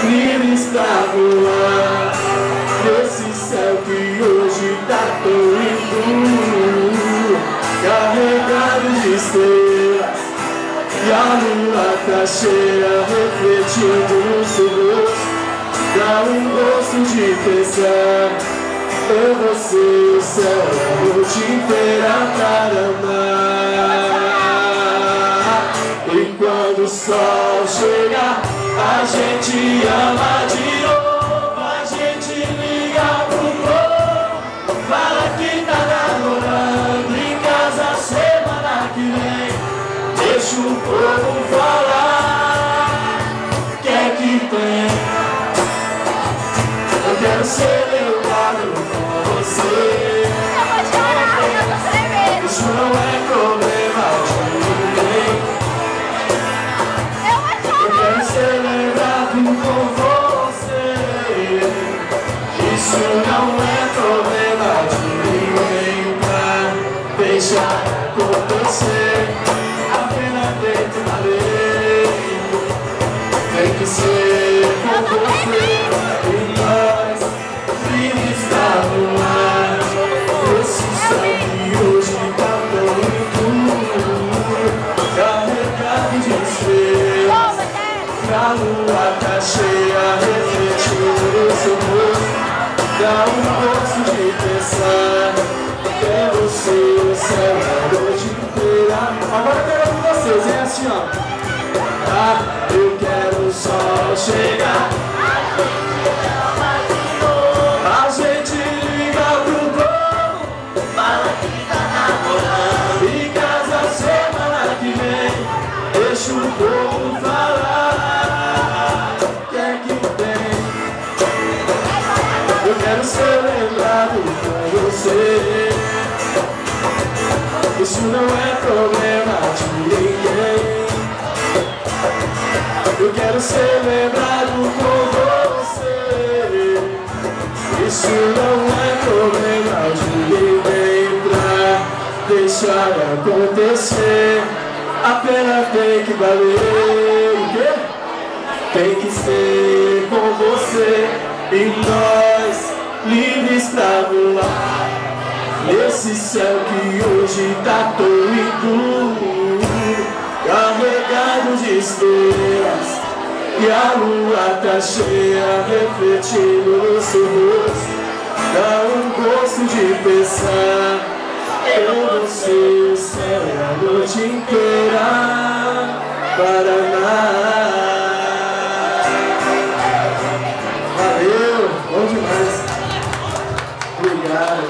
livres pra voar nesse céu que hoje tá tão lindo, carregado de estrelas, e a lua tá cheia, refletindo no seu rosto. Dá gosto de pensar, eu vou ser o céu a noite inteira para amar. E quando o sol chegar, a gente ama de novo, a gente liga pro povo, fala que tá namorando em casa semana que vem. Deixa o povo falar, que é que tem. Eu quero ser lembrado com você. Isso não é problema de ninguém. Eu quero ser lembrado com você. Isso não é problema de ninguém. Pra deixar acontecer, apenas dentro da lei. Tem que ser com você. A lua tá cheia, refletindo no seu rosto. Dá gosto de pensar, quero ser o céu a noite inteira. Agora eu quero com vocês, hein, assim, ó. Ah, eu quero o sol chegar, a gente liga pro povo, fala que tá namorando em casa semana que vem. Deixa o povo falar. Eu quero ser lembrado por você. Isso não é problema de ninguém. Eu quero ser lembrado por você. Isso não é problema de ninguém. Pra deixar acontecer, apenas tem que valer. O quê? Tem que ser com você. E nós, livres pra voar nesse céu que hoje tá tão lindo, carregado de estrelas, e a lua tá cheia, refletindo no seu rosto. Dá gosto de pensar, eu vou ser o céu a noite inteira para amar. Bom demais. Obrigado.